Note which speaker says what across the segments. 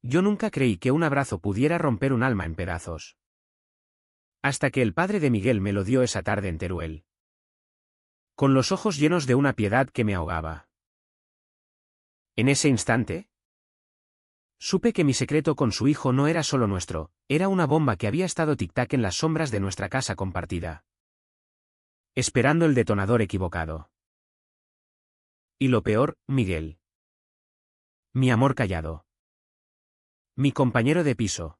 Speaker 1: Yo nunca creí que un abrazo pudiera romper un alma en pedazos. Hasta que el padre de Miguel me lo dio esa tarde en Teruel. Con los ojos llenos de una piedad que me ahogaba. En ese instante, supe que mi secreto con su hijo no era solo nuestro, era una bomba que había estado tic-tac en las sombras de nuestra casa compartida. Esperando el detonador equivocado. Y lo peor, Miguel. Mi amor callado. Mi compañero de piso.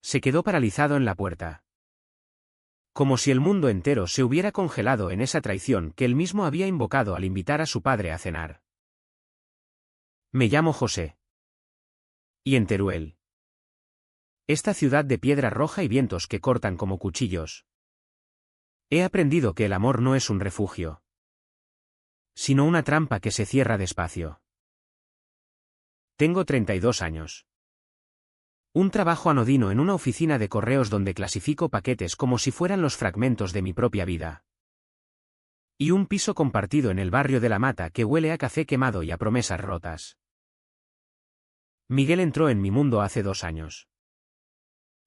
Speaker 1: Se quedó paralizado en la puerta. Como si el mundo entero se hubiera congelado en esa traición que él mismo había invocado al invitar a su padre a cenar. Me llamo José. Y en Teruel. Esta ciudad de piedra roja y vientos que cortan como cuchillos. He aprendido que el amor no es un refugio, sino una trampa que se cierra despacio. Tengo 32 años. Un trabajo anodino en una oficina de correos donde clasifico paquetes como si fueran los fragmentos de mi propia vida. Y un piso compartido en el barrio de La Mata que huele a café quemado y a promesas rotas. Miguel entró en mi mundo hace 2 años.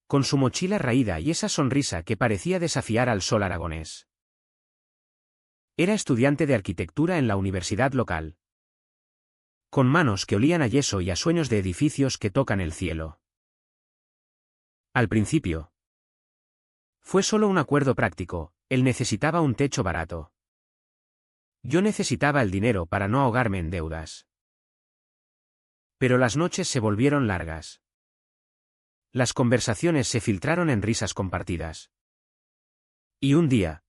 Speaker 1: Con su mochila raída y esa sonrisa que parecía desafiar al sol aragonés. Era estudiante de arquitectura en la universidad local. Con manos que olían a yeso y a sueños de edificios que tocan el cielo. Al principio. Fue solo un acuerdo práctico, él necesitaba un techo barato. Yo necesitaba el dinero para no ahogarme en deudas. Pero las noches se volvieron largas. Las conversaciones se filtraron en risas compartidas. Y un día.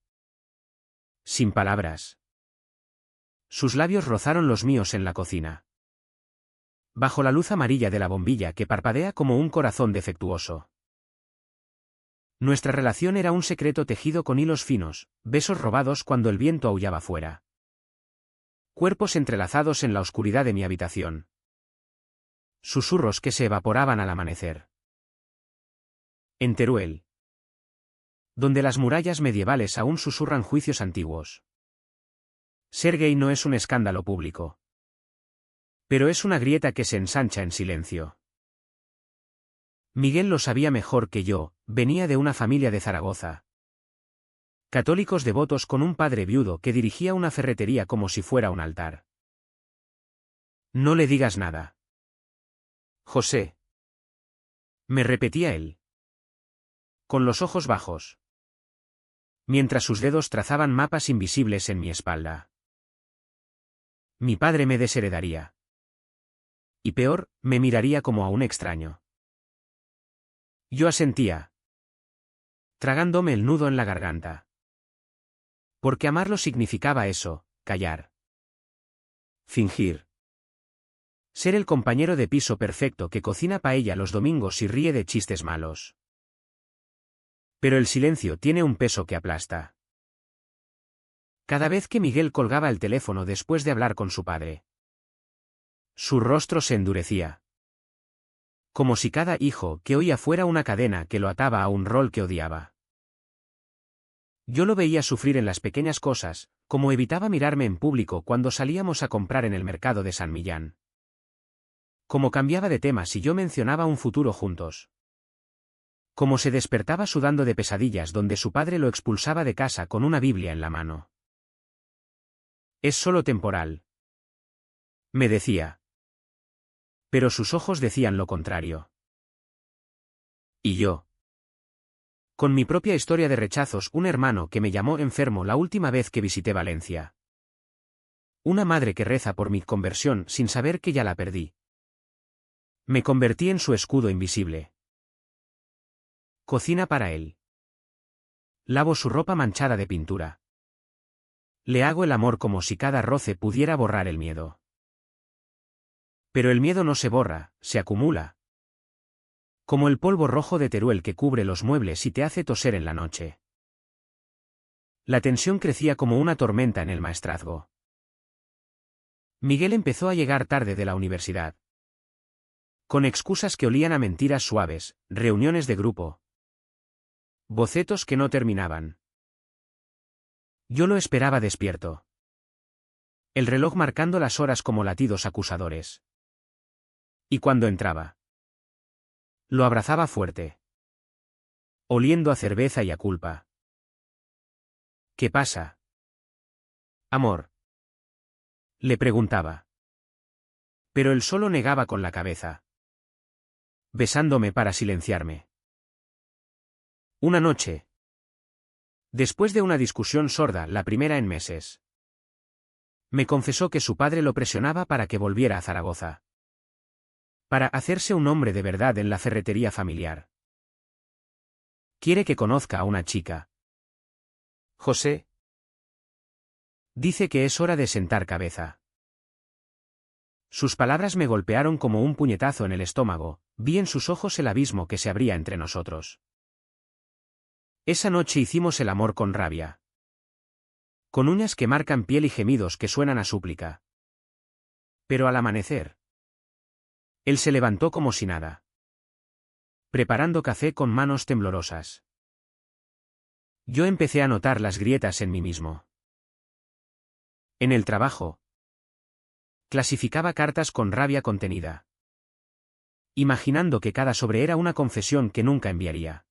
Speaker 1: Sin palabras. Sus labios rozaron los míos en la cocina. Bajo la luz amarilla de la bombilla que parpadea como un corazón defectuoso. Nuestra relación era un secreto tejido con hilos finos, besos robados cuando el viento aullaba fuera. Cuerpos entrelazados en la oscuridad de mi habitación. Susurros que se evaporaban al amanecer. En Teruel. Donde las murallas medievales aún susurran juicios antiguos. Ser gay no es un escándalo público. Pero es una grieta que se ensancha en silencio. Miguel lo sabía mejor que yo, venía de una familia de Zaragoza. Católicos devotos con un padre viudo que dirigía una ferretería como si fuera un altar. No le digas nada. José. Me repetía él. Con los ojos bajos. Mientras sus dedos trazaban mapas invisibles en mi espalda. Mi padre me desheredaría. Y peor, me miraría como a un extraño. Yo asentía. Tragándome el nudo en la garganta. Porque amarlo significaba eso, callar. Fingir. Ser el compañero de piso perfecto que cocina paella los domingos y ríe de chistes malos. Pero el silencio tiene un peso que aplasta. Cada vez que Miguel colgaba el teléfono después de hablar con su padre. Su rostro se endurecía. Como si cada hijo que oía fuera una cadena que lo ataba a un rol que odiaba. Yo lo veía sufrir en las pequeñas cosas, como evitaba mirarme en público cuando salíamos a comprar en el mercado de San Millán. Como cambiaba de tema si yo mencionaba un futuro juntos. Como se despertaba sudando de pesadillas donde su padre lo expulsaba de casa con una Biblia en la mano. Es solo temporal. Me decía. Pero sus ojos decían lo contrario. Y yo. Con mi propia historia de rechazos, un hermano que me llamó enfermo la última vez que visité Valencia. Una madre que reza por mi conversión sin saber que ya la perdí. Me convertí en su escudo invisible. Cocina para él. Lavo su ropa manchada de pintura. Le hago el amor como si cada roce pudiera borrar el miedo. Pero el miedo no se borra, se acumula. Como el polvo rojo de Teruel que cubre los muebles y te hace toser en la noche. La tensión crecía como una tormenta en el maestrazgo. Miguel empezó a llegar tarde de la universidad. Con excusas que olían a mentiras suaves, reuniones de grupo. Bocetos que no terminaban. Yo lo esperaba despierto. El reloj marcando las horas como latidos acusadores. Y cuando entraba, lo abrazaba fuerte, oliendo a cerveza y a culpa. ¿Qué pasa, amor?, le preguntaba. Pero él solo negaba con la cabeza, besándome para silenciarme. Una noche, después de una discusión sorda, la primera en meses, me confesó que su padre lo presionaba para que volviera a Zaragoza, para hacerse un hombre de verdad en la ferretería familiar. Quiere que conozca a una chica. José. Dice que es hora de sentar cabeza. Sus palabras me golpearon como un puñetazo en el estómago, vi en sus ojos el abismo que se abría entre nosotros. Esa noche hicimos el amor con rabia, con uñas que marcan piel y gemidos que suenan a súplica. Pero al amanecer, él se levantó como si nada, preparando café con manos temblorosas. Yo empecé a notar las grietas en mí mismo. En el trabajo, clasificaba cartas con rabia contenida, imaginando que cada sobre era una confesión que nunca enviaría.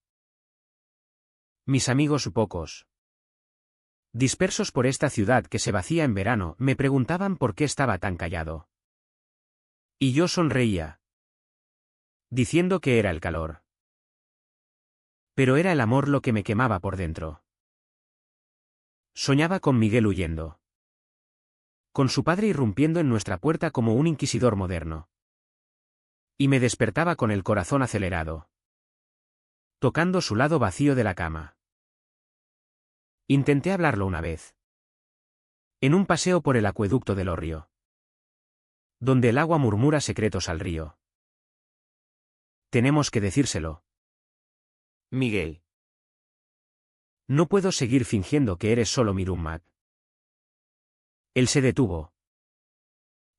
Speaker 1: Mis amigos pocos, dispersos por esta ciudad que se vacía en verano, me preguntaban por qué estaba tan callado. Y yo sonreía, diciendo que era el calor. Pero era el amor lo que me quemaba por dentro. Soñaba con Miguel huyendo, con su padre irrumpiendo en nuestra puerta como un inquisidor moderno. Y me despertaba con el corazón acelerado, tocando su lado vacío de la cama. Intenté hablarlo una vez, en un paseo por el acueducto del Orrio, donde el agua murmura secretos al río. Tenemos que decírselo, Miguel. No puedo seguir fingiendo que eres solo mi roommate. Él se detuvo,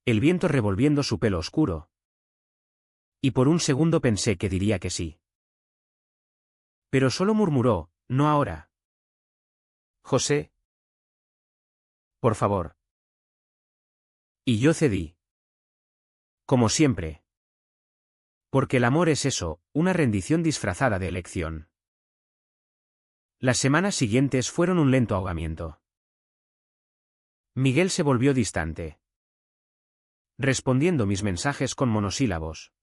Speaker 1: el viento revolviendo su pelo oscuro, y por un segundo pensé que diría que sí. Pero solo murmuró, no ahora. José. Por favor. Y yo cedí. Como siempre. Porque el amor es eso, una rendición disfrazada de elección. Las semanas siguientes fueron un lento ahogamiento. Miguel se volvió distante, respondiendo mis mensajes con monosílabos,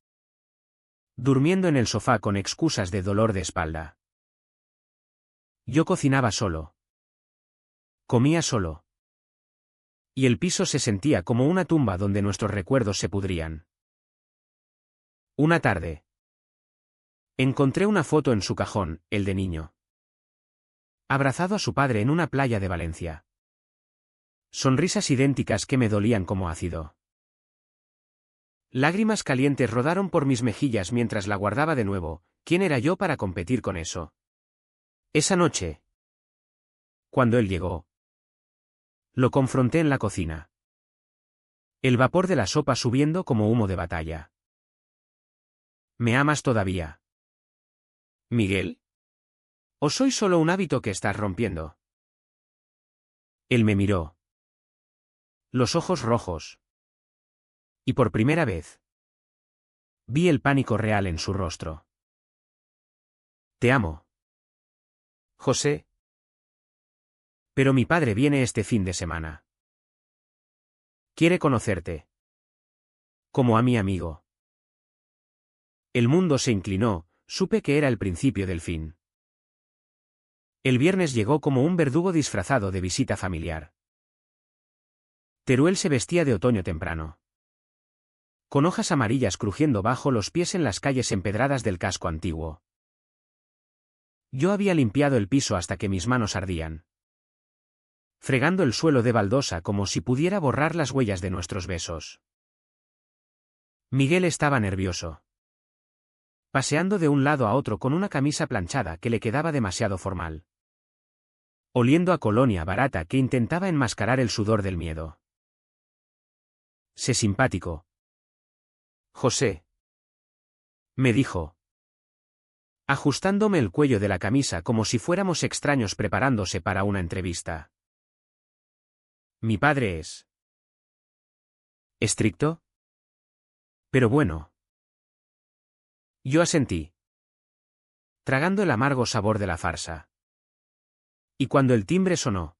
Speaker 1: durmiendo en el sofá con excusas de dolor de espalda. Yo cocinaba solo, comía solo, y el piso se sentía como una tumba donde nuestros recuerdos se pudrían. Una tarde, encontré una foto en su cajón, el de niño, abrazado a su padre en una playa de Valencia. Sonrisas idénticas que me dolían como ácido. Lágrimas calientes rodaron por mis mejillas mientras la guardaba de nuevo. ¿Quién era yo para competir con eso? Esa noche, cuando él llegó, lo confronté en la cocina. El vapor de la sopa subiendo como humo de batalla. ¿Me amas todavía, Miguel? ¿O soy solo un hábito que estás rompiendo? Él me miró, los ojos rojos. Y por primera vez, vi el pánico real en su rostro. Te amo, José. Pero mi padre viene este fin de semana. Quiere conocerte. Como a mi amigo. El mundo se inclinó, supe que era el principio del fin. El viernes llegó como un verdugo disfrazado de visita familiar. Teruel se vestía de otoño temprano, con hojas amarillas crujiendo bajo los pies en las calles empedradas del casco antiguo. Yo había limpiado el piso hasta que mis manos ardían, fregando el suelo de baldosa como si pudiera borrar las huellas de nuestros besos. Miguel estaba nervioso, paseando de un lado a otro con una camisa planchada que le quedaba demasiado formal, oliendo a colonia barata que intentaba enmascarar el sudor del miedo. Sé simpático, José, me dijo, ajustándome el cuello de la camisa como si fuéramos extraños preparándose para una entrevista. Mi padre es estricto, pero bueno, Yo asentí, tragando el amargo sabor de la farsa. Y cuando el timbre sonó,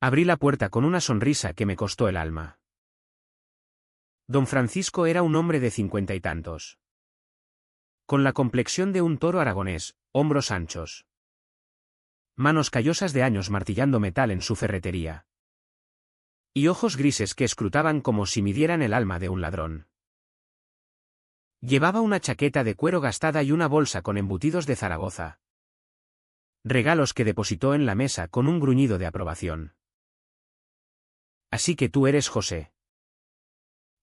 Speaker 1: abrí la puerta con una sonrisa que me costó el alma. Don Francisco era un hombre de 50 y tantos. Con la complexión de un toro aragonés, hombros anchos. Manos callosas de años martillando metal en su ferretería. Y ojos grises que escrutaban como si midieran el alma de un ladrón. Llevaba una chaqueta de cuero gastada y una bolsa con embutidos de Zaragoza. Regalos que depositó en la mesa con un gruñido de aprobación. Así que tú eres José,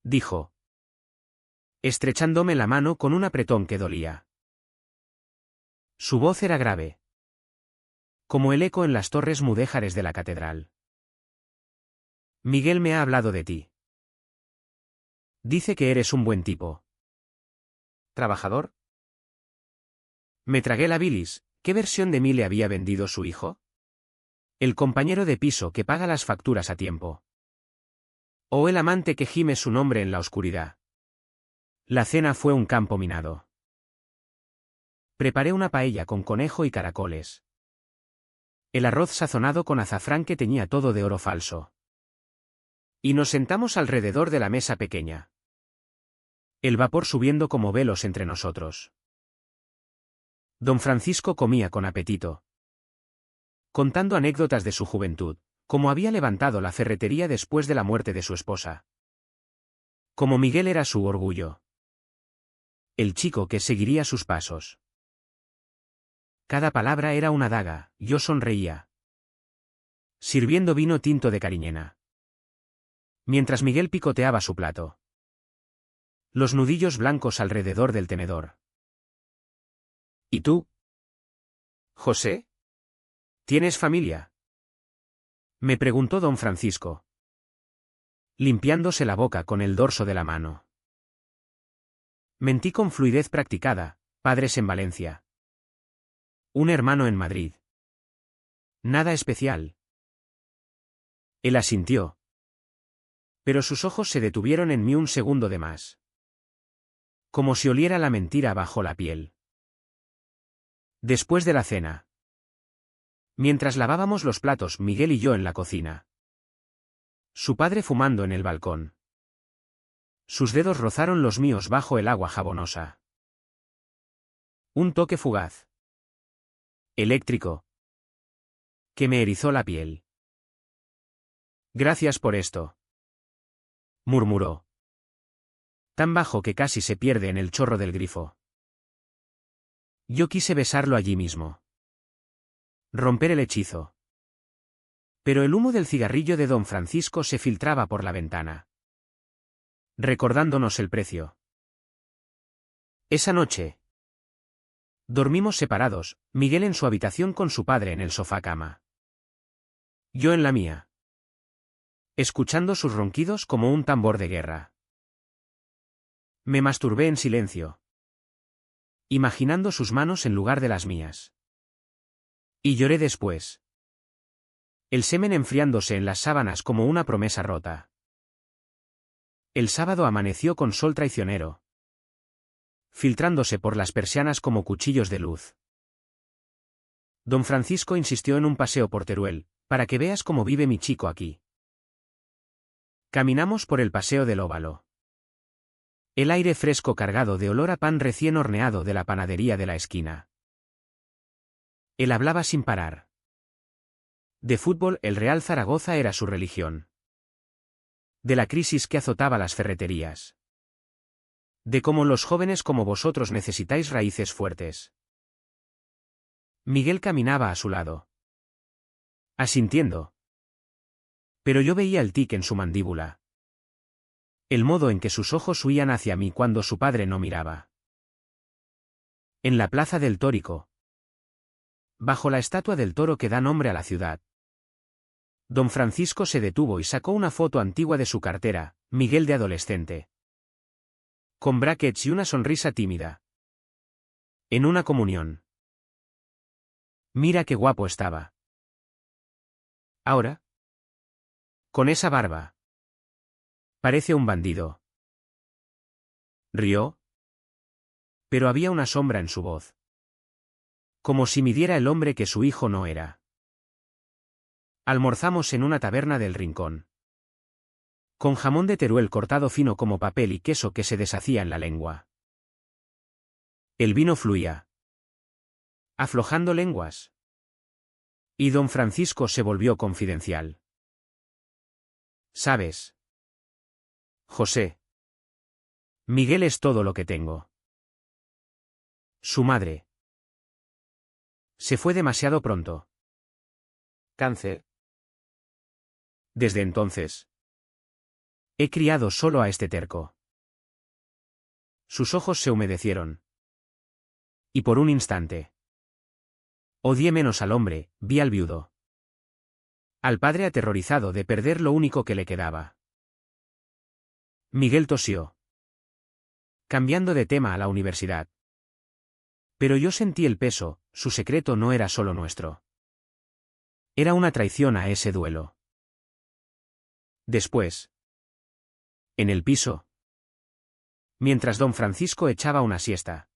Speaker 1: dijo, estrechándome la mano con un apretón que dolía. Su voz era grave, como el eco en las torres mudéjares de la catedral. Miguel me ha hablado de ti. Dice que eres un buen tipo. ¿Trabajador? Me tragué la bilis. ¿Qué versión de mí le había vendido su hijo? ¿El compañero de piso que paga las facturas a tiempo? ¿O el amante que gime su nombre en la oscuridad? La cena fue un campo minado. Preparé una paella con conejo y caracoles. El arroz sazonado con azafrán que teñía todo de oro falso. Y nos sentamos alrededor de la mesa pequeña. El vapor subiendo como velos entre nosotros. Don Francisco comía con apetito, contando anécdotas de su juventud, cómo había levantado la ferretería después de la muerte de su esposa. Como Miguel era su orgullo. El chico que seguiría sus pasos. Cada palabra era una daga, yo sonreía. Sirviendo vino tinto de Cariñena. Mientras Miguel picoteaba su plato. Los nudillos blancos alrededor del tenedor. ¿Y tú? ¿José? ¿Tienes familia? Me preguntó don Francisco, limpiándose la boca con el dorso de la mano. Mentí con fluidez practicada, padres en Valencia. Un hermano en Madrid. Nada especial. Él asintió. Pero sus ojos se detuvieron en mí un segundo de más. Como si oliera la mentira bajo la piel. Después de la cena. Mientras lavábamos los platos Miguel y yo en la cocina. Su padre fumando en el balcón. Sus dedos rozaron los míos bajo el agua jabonosa. Un toque fugaz. Eléctrico. Que me erizó la piel. Gracias por esto. Murmuró. Tan bajo que casi se pierde en el chorro del grifo. Yo quise besarlo allí mismo. Romper el hechizo. Pero el humo del cigarrillo de don Francisco se filtraba por la ventana. Recordándonos el precio. Esa noche. Dormimos separados, Miguel en su habitación con su padre en el sofá cama. Yo en la mía. Escuchando sus ronquidos como un tambor de guerra. Me masturbé en silencio. Imaginando sus manos en lugar de las mías. Y lloré después. El semen enfriándose en las sábanas como una promesa rota. El sábado amaneció con sol traicionero. Filtrándose por las persianas como cuchillos de luz. Don Francisco insistió en un paseo por Teruel, para que veas cómo vive mi chico aquí. Caminamos por el paseo del óvalo. El aire fresco cargado de olor a pan recién horneado de la panadería de la esquina. Él hablaba sin parar. De fútbol, el Real Zaragoza era su religión. De la crisis que azotaba las ferreterías. De cómo los jóvenes como vosotros necesitáis raíces fuertes. Miguel caminaba a su lado. Asintiendo. Pero yo veía el tic en su mandíbula. El modo en que sus ojos huían hacia mí cuando su padre no miraba. En la plaza del Tórico. Bajo la estatua del toro que da nombre a la ciudad. Don Francisco se detuvo y sacó una foto antigua de su cartera, Miguel de adolescente. Con brackets y una sonrisa tímida. En una comunión. Mira qué guapo estaba. Ahora. Con esa barba. Parece un bandido. Rió. Pero había una sombra en su voz. Como si midiera el hombre que su hijo no era. Almorzamos en una taberna del rincón. Con jamón de Teruel cortado fino como papel y queso que se deshacía en la lengua. El vino fluía. Aflojando lenguas. Y don Francisco se volvió confidencial. ¿Sabes? José. Miguel es todo lo que tengo. Su madre. Se fue demasiado pronto. Cáncer. Desde entonces. He criado solo a este terco. Sus ojos se humedecieron. Y por un instante. Odié menos al hombre, vi al viudo. Al padre aterrorizado de perder lo único que le quedaba. Miguel tosió. Cambiando de tema a la universidad. Pero yo sentí el peso, su secreto no era solo nuestro. Era una traición a ese duelo. Después. En el piso. Mientras don Francisco echaba una siesta.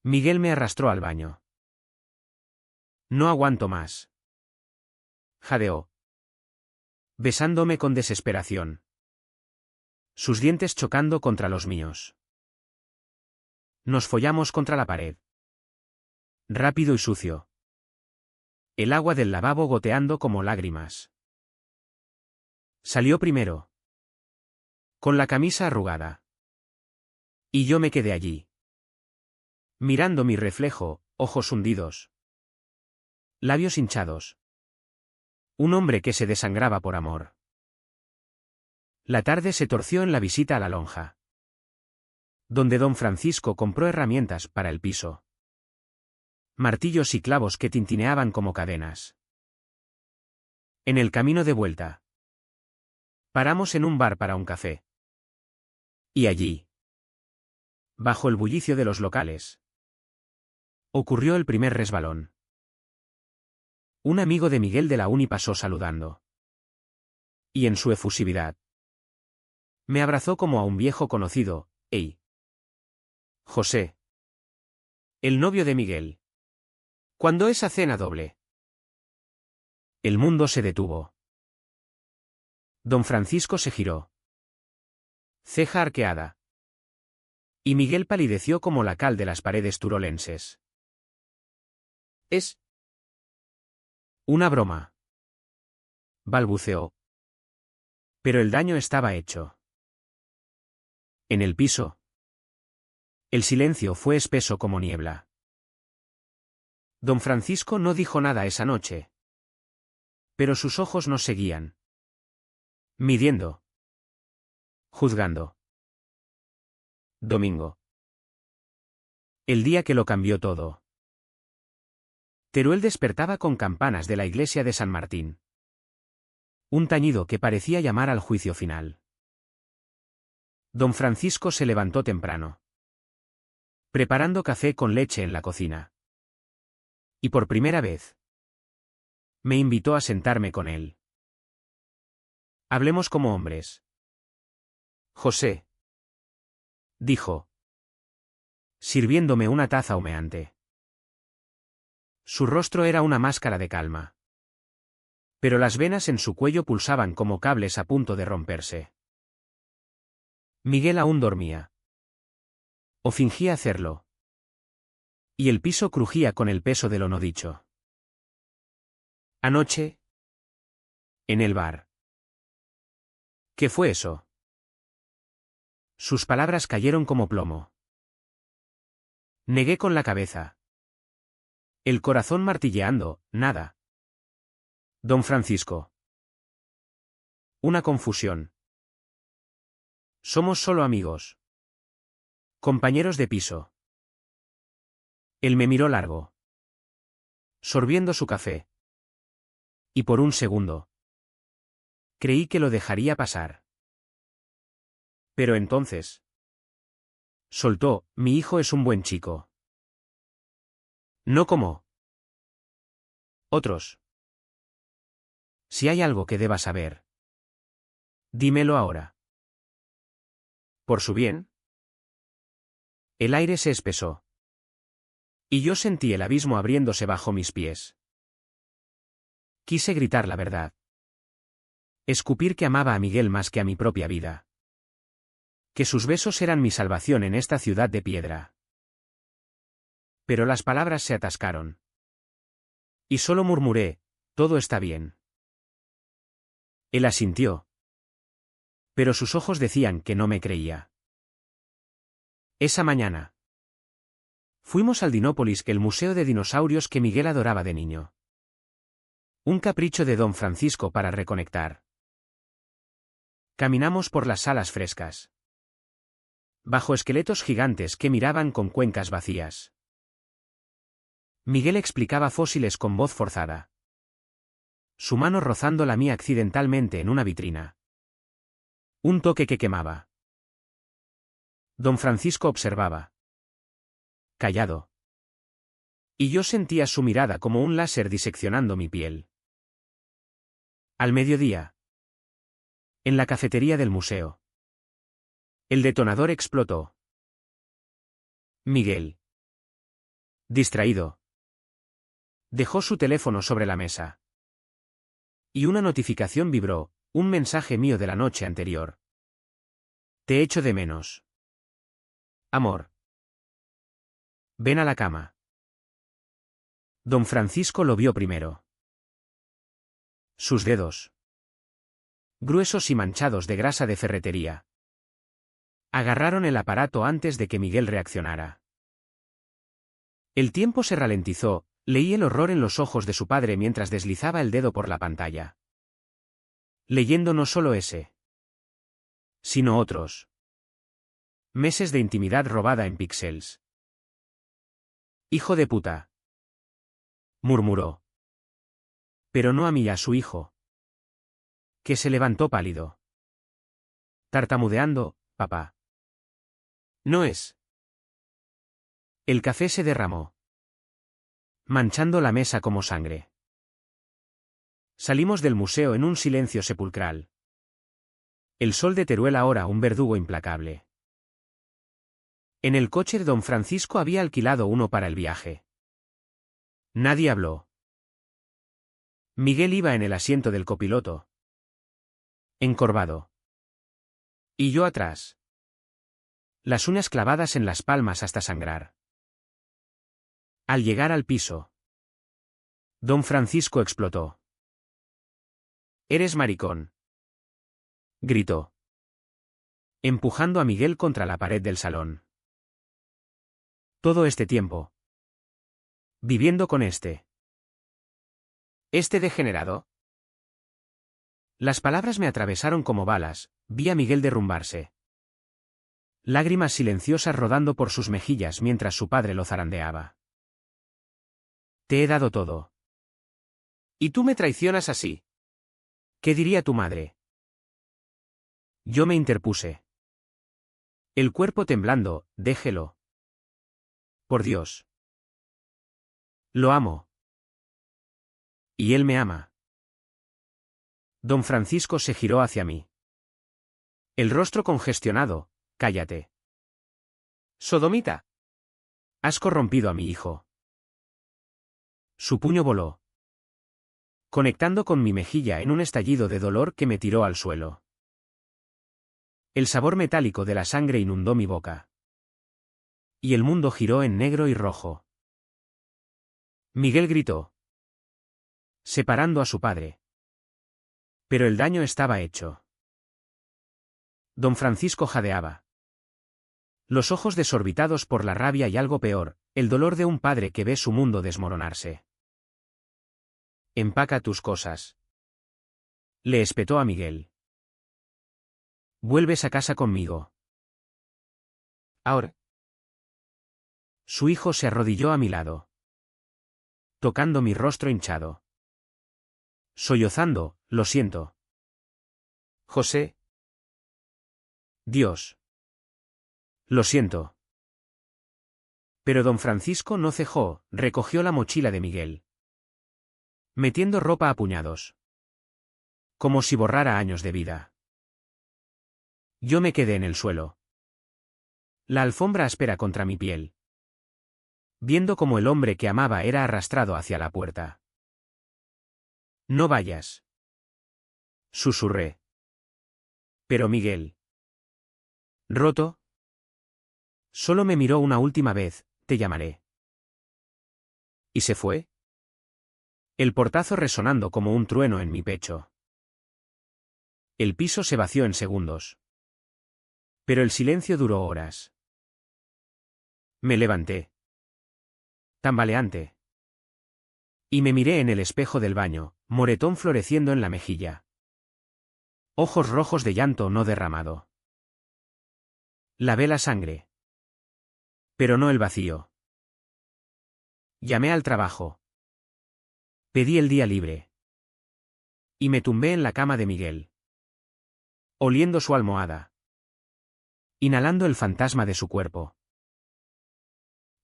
Speaker 1: Miguel me arrastró al baño. No aguanto más. Jadeó. Besándome con desesperación. Sus dientes chocando contra los míos. Nos follamos contra la pared. Rápido y sucio. El agua del lavabo goteando como lágrimas. Salió primero. Con la camisa arrugada. Y yo me quedé allí. Mirando mi reflejo, ojos hundidos. Labios hinchados. Un hombre que se desangraba por amor. La tarde se torció en la visita a la lonja. Donde don Francisco compró herramientas para el piso. Martillos y clavos que tintineaban como cadenas. En el camino de vuelta. Paramos en un bar para un café. Y allí. Bajo el bullicio de los locales. Ocurrió el primer resbalón. Un amigo de Miguel de la Uni pasó saludando. Y en su efusividad. Me abrazó como a un viejo conocido. ¡Ey! José. El novio de Miguel. ¿Cuándo esa cena doble? El mundo se detuvo. Don Francisco se giró. Ceja arqueada. Y Miguel palideció como la cal de las paredes turolenses. Es una broma. Balbuceó. Pero el daño estaba hecho. En el piso. El silencio fue espeso como niebla. Don Francisco no dijo nada esa noche. Pero sus ojos nos seguían. Midiendo. Juzgando. Domingo. El día que lo cambió todo. Teruel despertaba con campanas de la iglesia de San Martín. Un tañido que parecía llamar al juicio final. Don Francisco se levantó temprano. Preparando café con leche en la cocina. Y por primera vez. Me invitó a sentarme con él. Hablemos como hombres. José. Dijo. Sirviéndome una taza humeante. Su rostro era una máscara de calma. Pero las venas en su cuello pulsaban como cables a punto de romperse. Miguel aún dormía. O fingía hacerlo. Y el piso crujía con el peso de lo no dicho. Anoche. En el bar. ¿Qué fue eso? Sus palabras cayeron como plomo. Negué con la cabeza. El corazón martilleando, nada. Don Francisco. Una confusión. Somos solo amigos. Compañeros de piso. Él me miró largo. Sorbiendo su café. Y por un segundo. Creí que lo dejaría pasar. Pero entonces. Soltó, mi hijo es un buen chico. No como otros. Si hay algo que deba saber. Dímelo ahora. ¿Por su bien? El aire se espesó. Y yo sentí el abismo abriéndose bajo mis pies. Quise gritar la verdad. Escupir que amaba a Miguel más que a mi propia vida. Que sus besos eran mi salvación en esta ciudad de piedra. Pero las palabras se atascaron. Y solo murmuré, todo está bien. Él asintió. Pero sus ojos decían que no me creía. Esa mañana. Fuimos al Dinópolis, el museo de dinosaurios que Miguel adoraba de niño. Un capricho de don Francisco para reconectar. Caminamos por las salas frescas. Bajo esqueletos gigantes que miraban con cuencas vacías. Miguel explicaba fósiles con voz forzada. Su mano rozando la mía accidentalmente en una vitrina. Un toque que quemaba. Don Francisco observaba. Callado. Y yo sentía su mirada como un láser diseccionando mi piel. Al mediodía. En la cafetería del museo. El detonador explotó. Miguel. Distraído. Dejó su teléfono sobre la mesa. Y una notificación vibró, un mensaje mío de la noche anterior. Te echo de menos. Amor. Ven a la cama. Don Francisco lo vio primero. Sus dedos. Gruesos y manchados de grasa de ferretería. Agarraron el aparato antes de que Miguel reaccionara. El tiempo se ralentizó, leí el horror en los ojos de su padre mientras deslizaba el dedo por la pantalla. Leyendo no solo ese, sino otros. Meses de intimidad robada en píxeles. Hijo de puta. Murmuró. Pero no a mí, a su hijo. Que se levantó pálido. Tartamudeando, papá. No es. El café se derramó. Manchando la mesa como sangre. Salimos del museo en un silencio sepulcral. El sol de Teruel ahora un verdugo implacable. En el coche de don Francisco había alquilado uno para el viaje. Nadie habló. Miguel iba en el asiento del copiloto. Encorvado. Y yo atrás. Las uñas clavadas en las palmas hasta sangrar. Al llegar al piso. Don Francisco explotó. Eres maricón. Gritó. Empujando a Miguel contra la pared del salón. Todo este tiempo. Viviendo con este degenerado. Las palabras me atravesaron como balas, vi a Miguel derrumbarse. Lágrimas silenciosas rodando por sus mejillas mientras su padre lo zarandeaba. Te he dado todo. ¿Y tú me traicionas así? ¿Qué diría tu madre? Yo me interpuse. El cuerpo temblando, déjelo. Por Dios. Lo amo. Y él me ama. Don Francisco se giró hacia mí. El rostro congestionado, cállate. Sodomita. Has corrompido a mi hijo. Su puño voló. Conectando con mi mejilla en un estallido de dolor que me tiró al suelo. El sabor metálico de la sangre inundó mi boca. Y el mundo giró en negro y rojo. Miguel gritó. Separando a su padre. Pero el daño estaba hecho. Don Francisco jadeaba. Los ojos desorbitados por la rabia y algo peor, el dolor de un padre que ve su mundo desmoronarse. Empaca tus cosas. Le espetó a Miguel. Vuelves a casa conmigo. Ahora. Su hijo se arrodilló a mi lado. Tocando mi rostro hinchado. Sollozando, lo siento. José. Dios. Lo siento. Pero don Francisco no cejó, recogió la mochila de Miguel. Metiendo ropa a puñados. Como si borrara años de vida. Yo me quedé en el suelo. La alfombra áspera contra mi piel. Viendo cómo el hombre que amaba era arrastrado hacia la puerta. No vayas. Susurré. Pero Miguel. ¿Roto? Solo me miró una última vez, te llamaré. ¿Y se fue? El portazo resonando como un trueno en mi pecho. El piso se vació en segundos. Pero el silencio duró horas. Me levanté. Tambaleante. Y me miré en el espejo del baño, moretón floreciendo en la mejilla. Ojos rojos de llanto no derramado. Lavé la sangre. Pero no el vacío. Llamé al trabajo. Pedí el día libre. Y me tumbé en la cama de Miguel. Oliendo su almohada. Inhalando el fantasma de su cuerpo.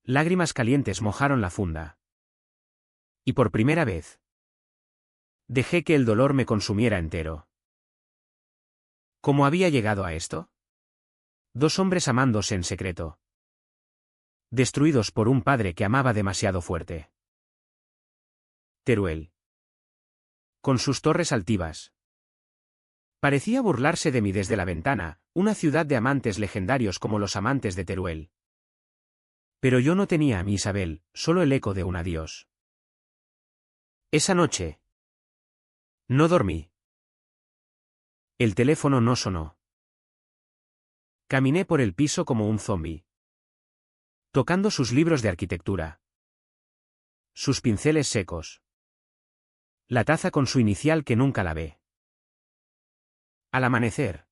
Speaker 1: Lágrimas calientes mojaron la funda. Y por primera vez. Dejé que el dolor me consumiera entero. ¿Cómo había llegado a esto? Dos hombres amándose en secreto. Destruidos por un padre que amaba demasiado fuerte. Teruel. Con sus torres altivas. Parecía burlarse de mí desde la ventana, una ciudad de amantes legendarios como los amantes de Teruel. Pero yo no tenía a mi Isabel, solo el eco de un adiós. Esa noche. No dormí. El teléfono no sonó. Caminé por el piso como un zombi. Tocando sus libros de arquitectura. Sus pinceles secos. La taza con su inicial que nunca lavé. Al amanecer.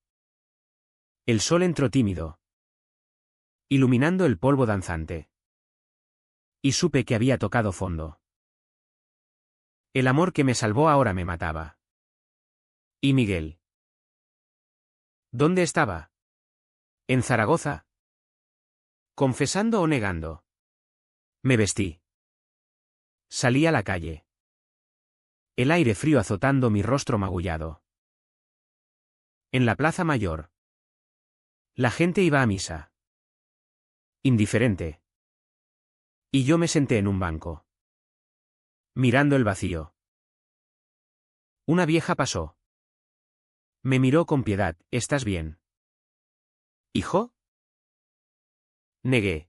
Speaker 1: El sol entró tímido. Iluminando el polvo danzante. Y supe que había tocado fondo. El amor que me salvó ahora me mataba. ¿Y Miguel? ¿Dónde estaba? ¿En Zaragoza? ¿Confesando o negando? Me vestí. Salí a la calle. El aire frío azotando mi rostro magullado. En la plaza mayor. La gente iba a misa. Indiferente. Y yo me senté en un banco. Mirando el vacío. Una vieja pasó. Me miró con piedad, ¿estás bien? ¿Hijo? Negué.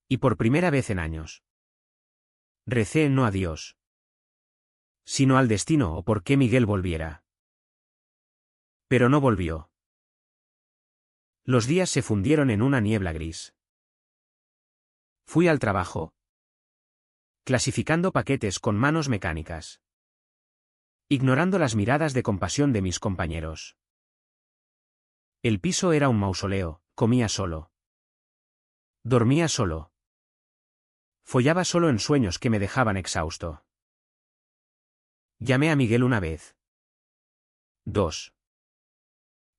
Speaker 1: Y por primera vez en años. Recé no a Dios, sino al destino o por qué Miguel volviera. Pero no volvió. Los días se fundieron en una niebla gris. Fui al trabajo. Clasificando paquetes con manos mecánicas. Ignorando las miradas de compasión de mis compañeros. El piso era un mausoleo, comía solo. Dormía solo. Follaba solo en sueños que me dejaban exhausto. Llamé a Miguel una vez. 2.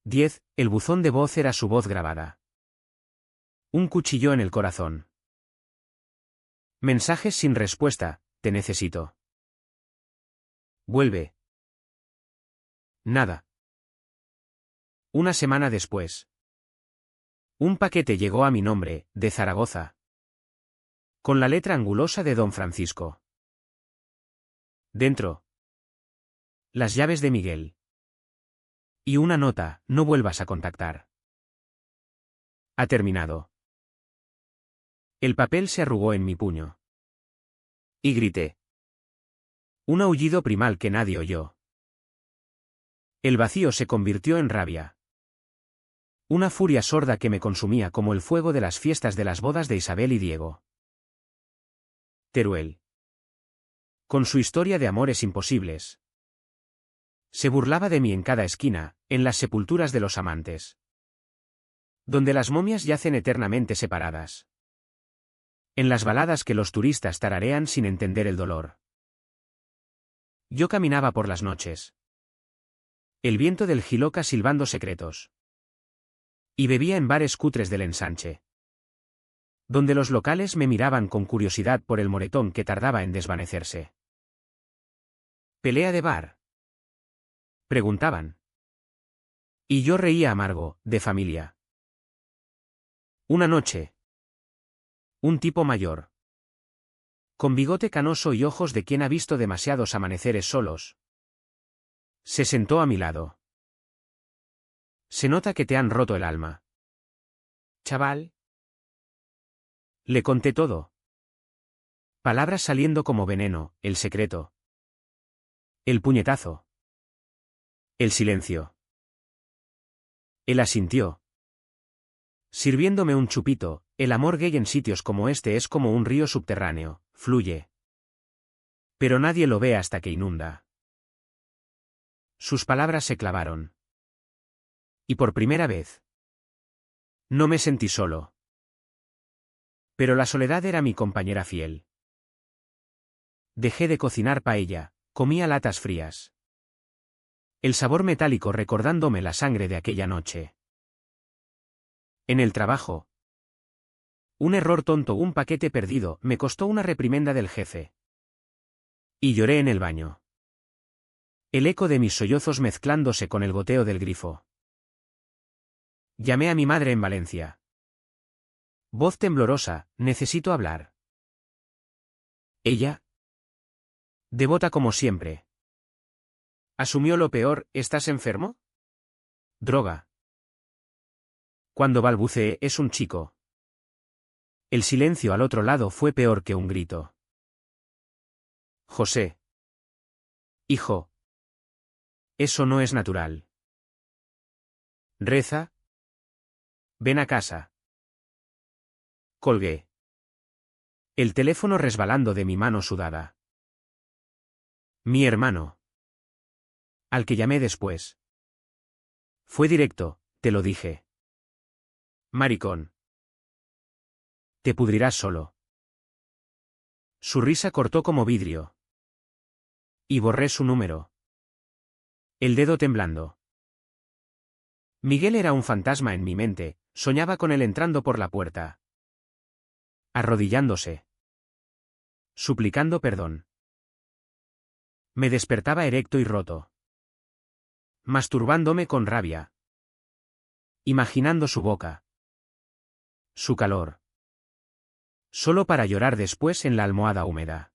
Speaker 1: 10. El buzón de voz era su voz grabada. Un cuchillo en el corazón. Mensajes sin respuesta, te necesito. Vuelve. Nada. Una semana después. Un paquete llegó a mi nombre, de Zaragoza. Con la letra angulosa de Don Francisco. Dentro. Las llaves de Miguel. Y una nota, no vuelvas a contactar. Ha terminado. El papel se arrugó en mi puño. Y grité. Un aullido primal que nadie oyó. El vacío se convirtió en rabia. Una furia sorda que me consumía como el fuego de las fiestas de las bodas de Isabel y Diego. Teruel. Con su historia de amores imposibles. Se burlaba de mí en cada esquina, en las sepulturas de los amantes. Donde las momias yacen eternamente separadas. En las baladas que los turistas tararean sin entender el dolor. Yo caminaba por las noches. El viento del Jiloca silbando secretos. Y bebía en bares cutres del ensanche. Donde los locales me miraban con curiosidad por el moretón que tardaba en desvanecerse. ¿Pelea de bar?, preguntaban. Y yo reía amargo, de familia. Una noche. Un tipo mayor. Con bigote canoso y ojos de quien ha visto demasiados amaneceres solos. Se sentó a mi lado. Se nota que te han roto el alma. Chaval. Le conté todo. Palabras saliendo como veneno, el secreto. El puñetazo. El silencio. Él asintió. Sirviéndome un chupito, el amor gay en sitios como este es como un río subterráneo, fluye. Pero nadie lo ve hasta que inunda. Sus palabras se clavaron. Y por primera vez. No me sentí solo. Pero la soledad era mi compañera fiel. Dejé de cocinar paella, comía latas frías. El sabor metálico recordándome la sangre de aquella noche. En el trabajo. Un error tonto, un paquete perdido, me costó una reprimenda del jefe. Y lloré en el baño. El eco de mis sollozos mezclándose con el goteo del grifo. Llamé a mi madre en Valencia. Voz temblorosa, necesito hablar. Ella. Devota como siempre. Asumió lo peor, ¿estás enfermo? Droga. Cuando balbuceé, es un chico. El silencio al otro lado fue peor que un grito. José. Hijo. Eso no es natural. Reza. Ven a casa. Colgué. El teléfono resbalando de mi mano sudada. Mi hermano. Al que llamé después. Fue directo, te lo dije. Maricón. Te pudrirás solo. Su risa cortó como vidrio. Y borré su número. El dedo temblando. Miguel era un fantasma en mi mente, soñaba con él entrando por la puerta. Arrodillándose. Suplicando perdón. Me despertaba erecto y roto. Masturbándome con rabia. Imaginando su boca. Su calor. Solo para llorar después en la almohada húmeda.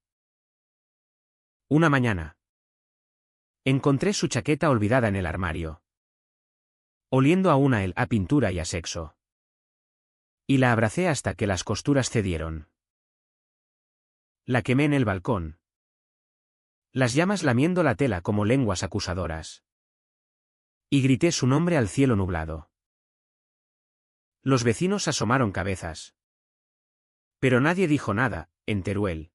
Speaker 1: Una mañana. Encontré su chaqueta olvidada en el armario. Oliendo aún a él, a pintura y a sexo. Y la abracé hasta que las costuras cedieron. La quemé en el balcón. Las llamas lamiendo la tela como lenguas acusadoras. Y grité su nombre al cielo nublado. Los vecinos asomaron cabezas. Pero nadie dijo nada, en Teruel.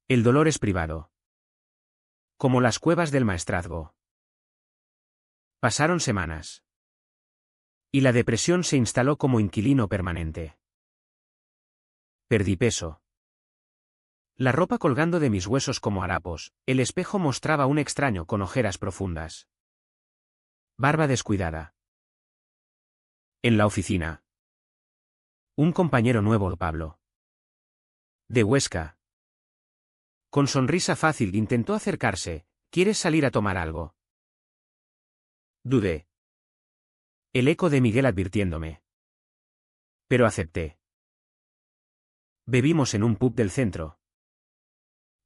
Speaker 1: El dolor es privado. Como las cuevas del maestrazgo. Pasaron semanas. Y la depresión se instaló como inquilino permanente. Perdí peso. La ropa colgando de mis huesos como harapos, el espejo mostraba un extraño con ojeras profundas. Barba descuidada. En la oficina. Un compañero nuevo, Pablo. De Huesca. Con sonrisa fácil intentó acercarse. ¿Quieres salir a tomar algo? Dudé. El eco de Miguel advirtiéndome. Pero acepté. Bebimos en un pub del centro.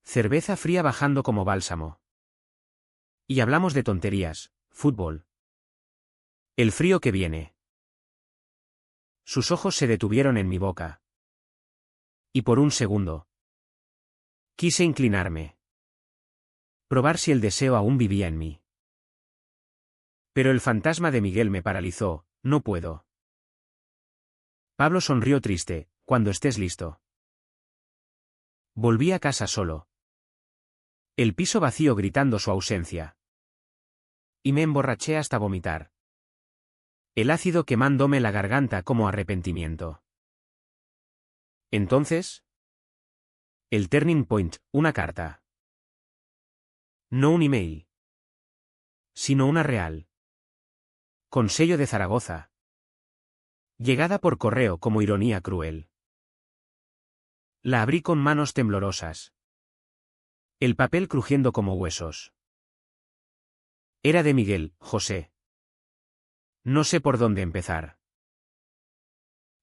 Speaker 1: Cerveza fría bajando como bálsamo. Y hablamos de tonterías, fútbol. El frío que viene. Sus ojos se detuvieron en mi boca. Y por un segundo. Quise inclinarme. Probar si el deseo aún vivía en mí. Pero el fantasma de Miguel me paralizó, no puedo. Pablo sonrió triste, cuando estés listo. Volví a casa solo. El piso vacío gritando su ausencia. Y me emborraché hasta vomitar. El ácido quemándome la garganta como arrepentimiento. Entonces. El turning point, una carta. No un email. Sino una real. Con sello de Zaragoza. Llegada por correo como ironía cruel. La abrí con manos temblorosas. El papel crujiendo como huesos. Era de Miguel, José. No sé por dónde empezar.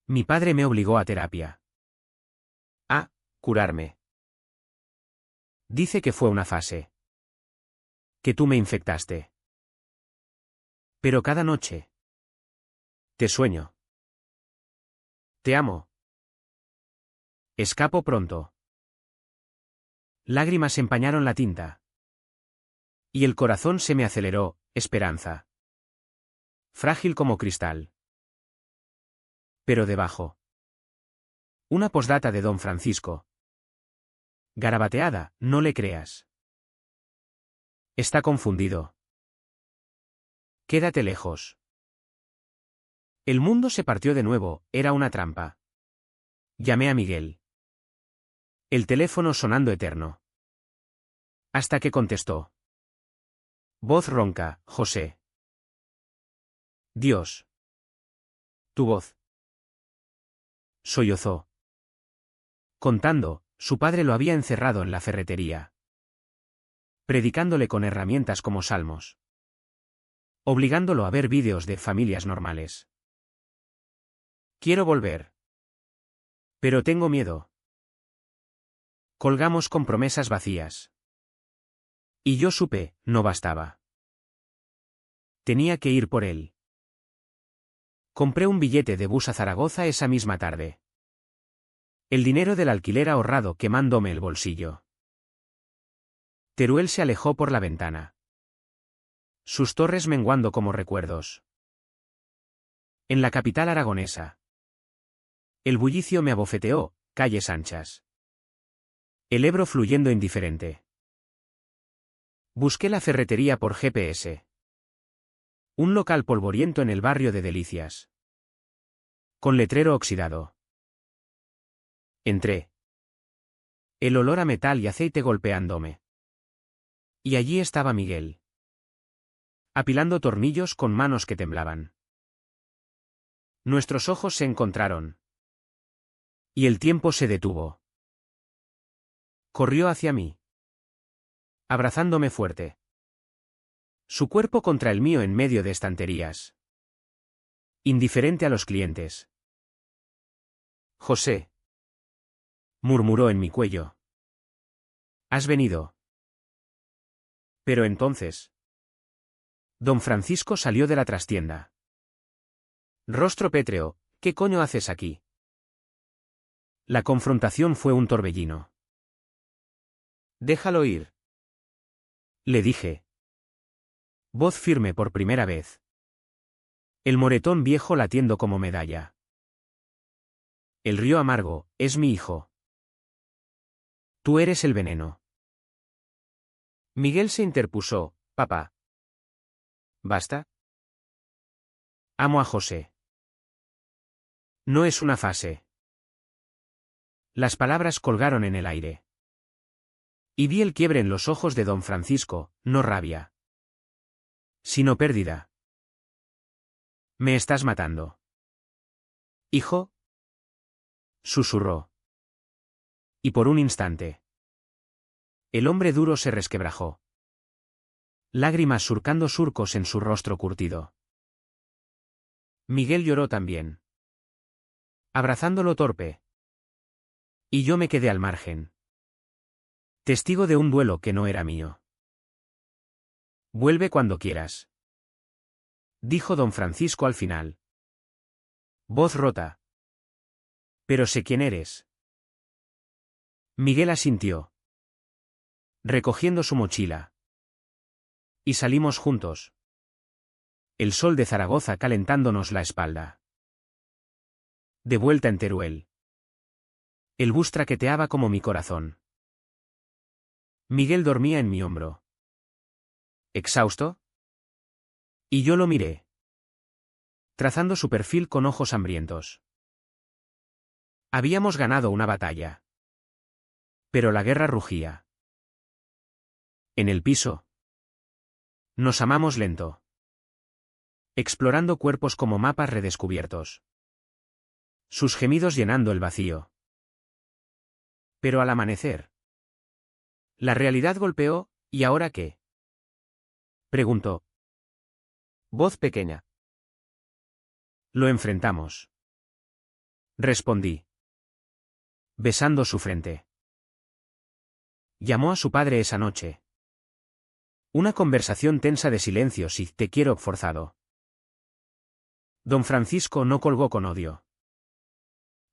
Speaker 1: Mi padre me obligó a terapia. A curarme. Dice que fue una fase. Que tú me infectaste. Pero cada noche. Te sueño. Te amo. Escapo pronto. Lágrimas empañaron la tinta. Y el corazón se me aceleró, esperanza. Frágil como cristal. Pero debajo. Una posdata de Don Francisco. Garabateada, no le creas. Está confundido. Quédate lejos. El mundo se partió de nuevo, era una trampa. Llamé a Miguel. El teléfono sonando eterno. Hasta que contestó. Voz ronca, José. Dios. Tu voz. Sollozó. Contando, su padre lo había encerrado en la ferretería. Predicándole con herramientas como salmos. Obligándolo a ver vídeos de familias normales. Quiero volver. Pero tengo miedo. Colgamos con promesas vacías. Y yo supe, no bastaba. Tenía que ir por él. Compré un billete de bus a Zaragoza esa misma tarde. El dinero del alquiler ahorrado quemándome el bolsillo. Teruel se alejó por la ventana. Sus torres menguando como recuerdos. En la capital aragonesa. El bullicio me abofeteó, calles anchas. El Ebro fluyendo indiferente. Busqué la ferretería por GPS. Un local polvoriento en el barrio de Delicias. Con letrero oxidado. Entré. El olor a metal y aceite golpeándome. Y allí estaba Miguel. Apilando tornillos con manos que temblaban. Nuestros ojos se encontraron. Y el tiempo se detuvo. Corrió hacia mí. Abrazándome fuerte. Su cuerpo contra el mío en medio de estanterías. Indiferente a los clientes. José. Murmuró en mi cuello. ¿Has venido? Pero entonces. Don Francisco salió de la trastienda. Rostro pétreo, ¿qué coño haces aquí? La confrontación fue un torbellino. Déjalo ir. Le dije. Voz firme por primera vez. El moretón viejo latiendo como medalla. El río amargo, es mi hijo. Tú eres el veneno. Miguel se interpuso, papá. ¿Basta? Amo a José. No es una fase. Las palabras colgaron en el aire. Y vi el quiebre en los ojos de don Francisco, no rabia. Sino pérdida. Me estás matando. ¿Hijo? Susurró. Y por un instante. El hombre duro se resquebrajó. Lágrimas surcando surcos en su rostro curtido. Miguel lloró también. Abrazándolo torpe. Y yo me quedé al margen. Testigo de un duelo que no era mío. Vuelve cuando quieras. Dijo don Francisco al final. Voz rota. Pero sé quién eres. Miguel asintió. Recogiendo su mochila. Y salimos juntos. El sol de Zaragoza calentándonos la espalda. De vuelta en Teruel. El bus traqueteaba como mi corazón. Miguel dormía en mi hombro. ¿Exhausto? Y yo lo miré. Trazando su perfil con ojos hambrientos. Habíamos ganado una batalla. Pero la guerra rugía. En el piso. Nos amamos lento. Explorando cuerpos como mapas redescubiertos. Sus gemidos llenando el vacío. Pero al amanecer. La realidad golpeó, ¿y ahora qué? Preguntó. Voz pequeña. Lo enfrentamos. respondí, besando su frente. Llamó a su padre esa noche. Una conversación tensa de silencios y te quiero forzado. Don Francisco no colgó con odio.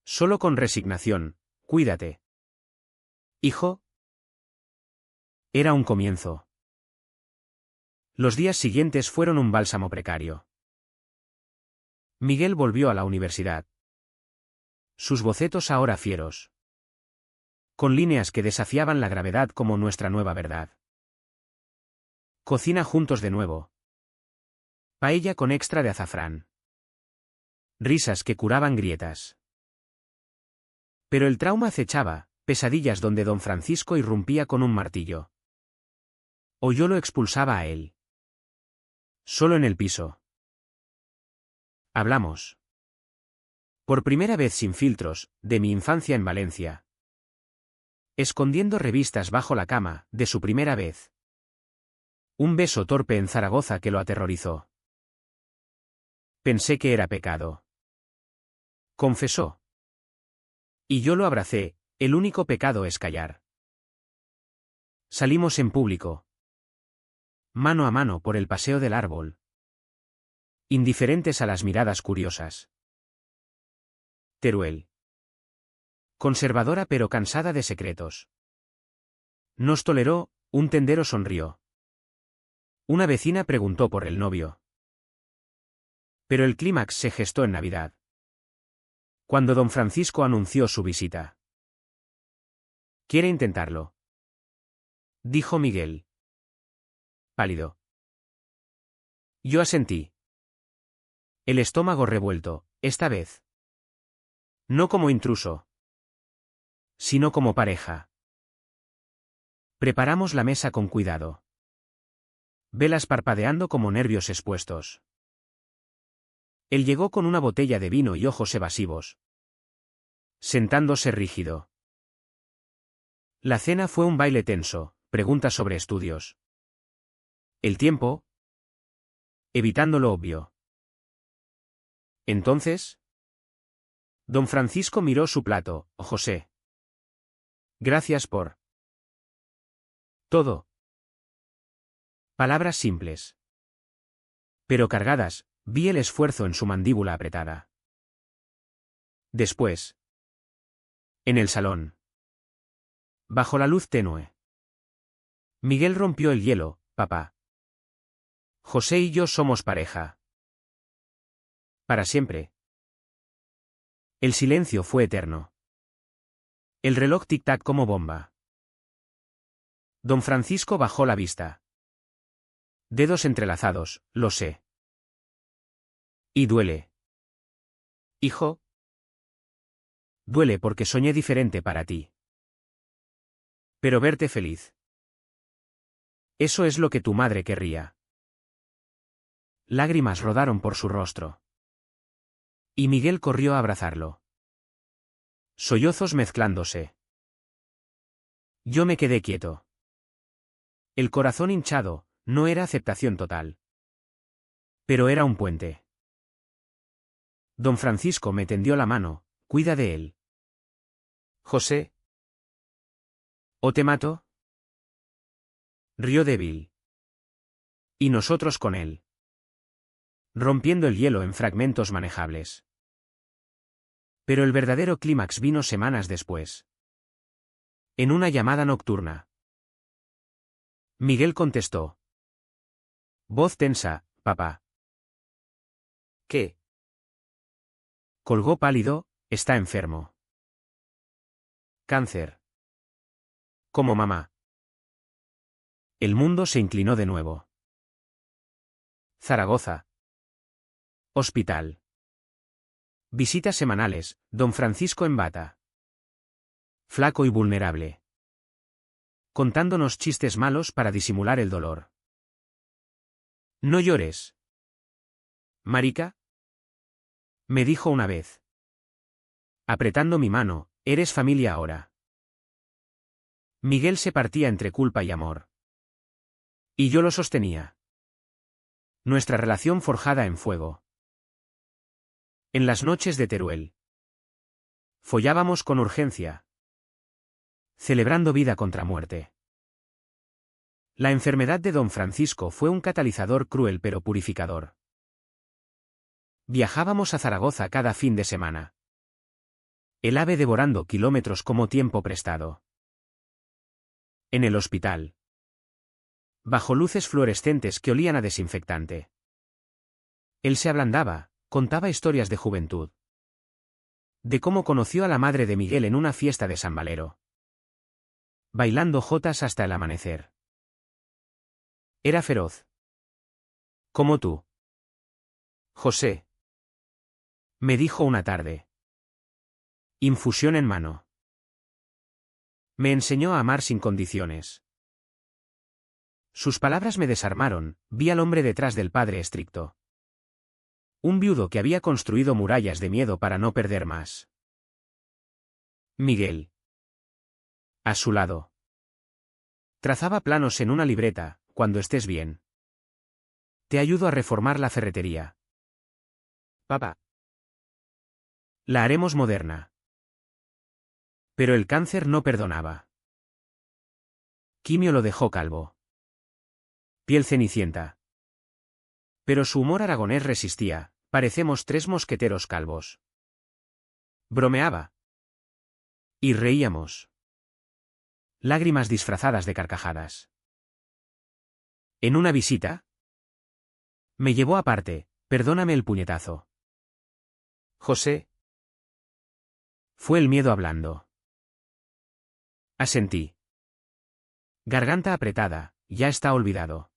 Speaker 1: Solo con resignación, cuídate. Hijo. Era un comienzo. Los días siguientes fueron un bálsamo precario. Miguel volvió a la universidad. Sus bocetos ahora fieros. Con líneas que desafiaban la gravedad como nuestra nueva verdad. Cocina juntos de nuevo. Paella con extra de azafrán. Risas que curaban grietas. Pero el trauma acechaba, pesadillas donde don Francisco irrumpía con un martillo. O yo lo expulsaba a él. Solo en el piso. Hablamos. Por primera vez sin filtros, de mi infancia en Valencia. Escondiendo revistas bajo la cama, de su primera vez. Un beso torpe en Zaragoza que lo aterrorizó. Pensé que era pecado. Confesó. Y yo lo abracé, el único pecado es callar. Salimos en público. Mano a mano por el paseo del árbol. Indiferentes a las miradas curiosas. Teruel. Conservadora pero cansada de secretos. Nos toleró, un tendero sonrió. Una vecina preguntó por el novio. Pero el clímax se gestó en Navidad. Cuando don Francisco anunció su visita. ¿Quiere intentarlo?, dijo Miguel. Pálido. Yo asentí. El estómago revuelto, esta vez. No como intruso. Sino como pareja. Preparamos la mesa con cuidado. Velas parpadeando como nervios expuestos. Él llegó con una botella de vino y ojos evasivos. Sentándose rígido. La cena fue un baile tenso, preguntas sobre estudios. El tiempo. Evitando lo obvio. Entonces. Don Francisco miró su plato, José. Gracias por todo. Palabras simples. Pero cargadas, vi el esfuerzo en su mandíbula apretada. Después. En el salón. Bajo la luz tenue. Miguel rompió el hielo, papá. José y yo somos pareja. Para siempre. El silencio fue eterno. El reloj tic-tac como bomba. Don Francisco bajó la vista. Dedos entrelazados, lo sé. Y duele. Hijo. Duele porque soñé diferente para ti. Pero verte feliz. Eso es lo que tu madre querría. Lágrimas rodaron por su rostro. Y Miguel corrió a abrazarlo. Sollozos mezclándose. Yo me quedé quieto. El corazón hinchado, no era aceptación total. Pero era un puente. Don Francisco me tendió la mano, cuida de él. José. ¿O te mato? Rió débil. Y nosotros con él. Rompiendo el hielo en fragmentos manejables. Pero el verdadero clímax vino semanas después. En una llamada nocturna. Miguel contestó. Voz tensa, papá. ¿Qué? Colgó pálido, está enfermo. Cáncer. Como mamá. El mundo se inclinó de nuevo. Zaragoza. Hospital. Visitas semanales, don Francisco en bata. Flaco y vulnerable. Contándonos chistes malos para disimular el dolor. No llores. Marica. Me dijo una vez. Apretando mi mano, eres familia ahora. Miguel se partía entre culpa y amor. Y yo lo sostenía. Nuestra relación forjada en fuego. En las noches de Teruel. Follábamos con urgencia. Celebrando vida contra muerte. La enfermedad de don Francisco fue un catalizador cruel pero purificador. Viajábamos a Zaragoza cada fin de semana. El ave devorando kilómetros como tiempo prestado. En el hospital. Bajo luces fluorescentes que olían a desinfectante. Él se ablandaba, contaba historias de juventud. De cómo conoció a la madre de Miguel en una fiesta de San Valero. Bailando jotas hasta el amanecer. Era feroz. Como tú. José. Me dijo una tarde. Infusión en mano. Me enseñó a amar sin condiciones. Sus palabras me desarmaron, vi al hombre detrás del padre estricto. Un viudo que había construido murallas de miedo para no perder más. Miguel. A su lado. Trazaba planos en una libreta, cuando estés bien. Te ayudo a reformar la ferretería. Papá. La haremos moderna. Pero el cáncer no perdonaba. Quimio lo dejó calvo. Piel cenicienta. Pero su humor aragonés resistía, parecemos tres mosqueteros calvos. Bromeaba. Y reíamos. Lágrimas disfrazadas de carcajadas. En una visita. Me llevó aparte, perdóname el puñetazo. José. Fue el miedo hablando. Asentí. Garganta apretada, ya está olvidado.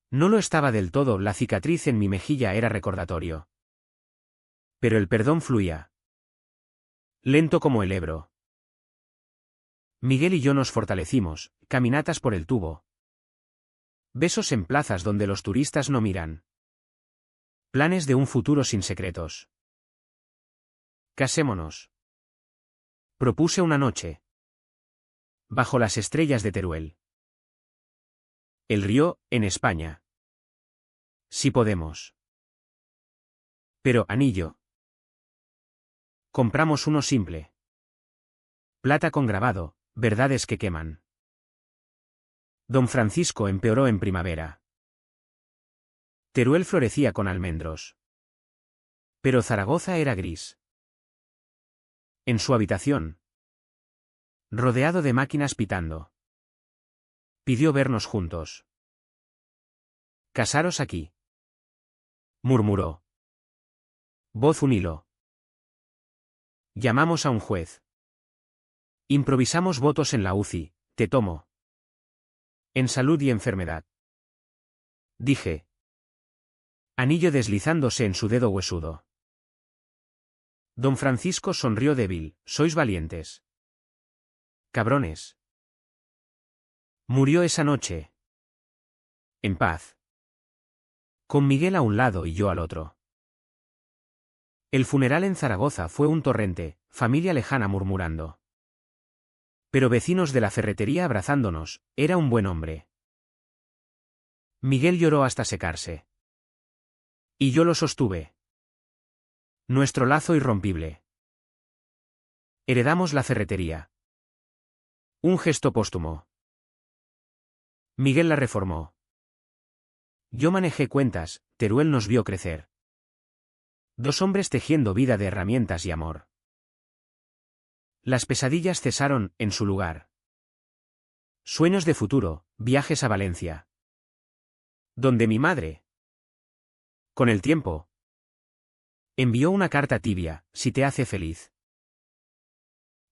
Speaker 1: No lo estaba del todo, la cicatriz en mi mejilla era recordatorio. Pero el perdón fluía. Lento como el Ebro. Miguel y yo nos fortalecimos, caminatas por el tubo. Besos en plazas donde los turistas no miran. Planes de un futuro sin secretos. Casémonos. Propuse una noche. Bajo las estrellas de Teruel. El río, en España. Si podemos. Pero, anillo. Compramos uno simple. Plata con grabado, verdades que queman. Don Francisco empeoró en primavera. Teruel florecía con almendros. Pero Zaragoza era gris. En su habitación. Rodeado de máquinas pitando. Pidió vernos juntos. Casaros aquí. Murmuró. Voz un hilo. Llamamos a un juez. Improvisamos votos en la UCI, te tomo. En salud y enfermedad. Dije. Anillo deslizándose en su dedo huesudo. Don Francisco sonrió débil, sois valientes. Cabrones. Murió esa noche. En paz. Con Miguel a un lado y yo al otro. El funeral en Zaragoza fue un torrente, familia lejana murmurando. Pero vecinos de la ferretería abrazándonos, era un buen hombre. Miguel lloró hasta secarse. Y yo lo sostuve. Nuestro lazo irrompible. Heredamos la ferretería. Un gesto póstumo. Miguel la reformó. Yo manejé cuentas, Teruel nos vio crecer. Dos hombres tejiendo vida de herramientas y amor. Las pesadillas cesaron, en su lugar. Sueños de futuro, viajes a Valencia. Donde mi madre. Con el tiempo. Envió una carta tibia, si te hace feliz.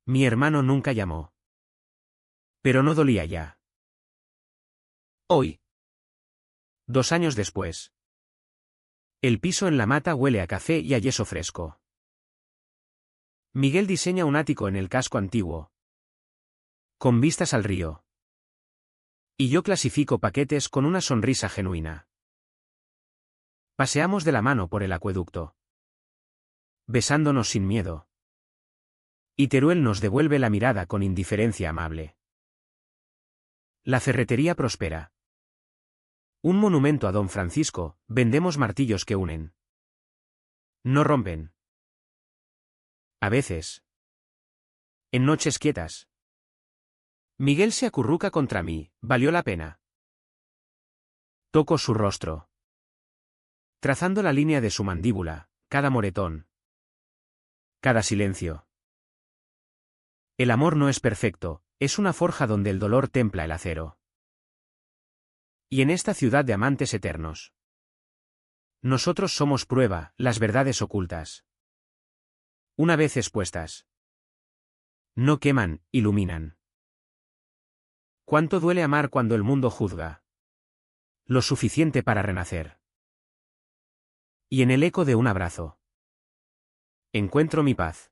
Speaker 1: Mi hermano nunca llamó. Pero no dolía ya. Hoy. 2 años después. El piso en la mata huele a café y a yeso fresco. Miguel diseña un ático en el casco antiguo. Con vistas al río. Y yo clasifico paquetes con una sonrisa genuina. Paseamos de la mano por el acueducto. Besándonos sin miedo. Y Teruel nos devuelve la mirada con indiferencia amable. La ferretería prospera. Un monumento a don Francisco, vendemos martillos que unen. No rompen. A veces. En noches quietas. Miguel se acurruca contra mí, valió la pena. Toco su rostro. Trazando la línea de su mandíbula, cada moretón. Cada silencio. El amor no es perfecto, es una forja donde el dolor templa el acero. Y en esta ciudad de amantes eternos. Nosotros somos prueba, las verdades ocultas. Una vez expuestas. No queman, iluminan. ¿Cuánto duele amar cuando el mundo juzga? Lo suficiente para renacer. Y en el eco de un abrazo. Encuentro mi paz.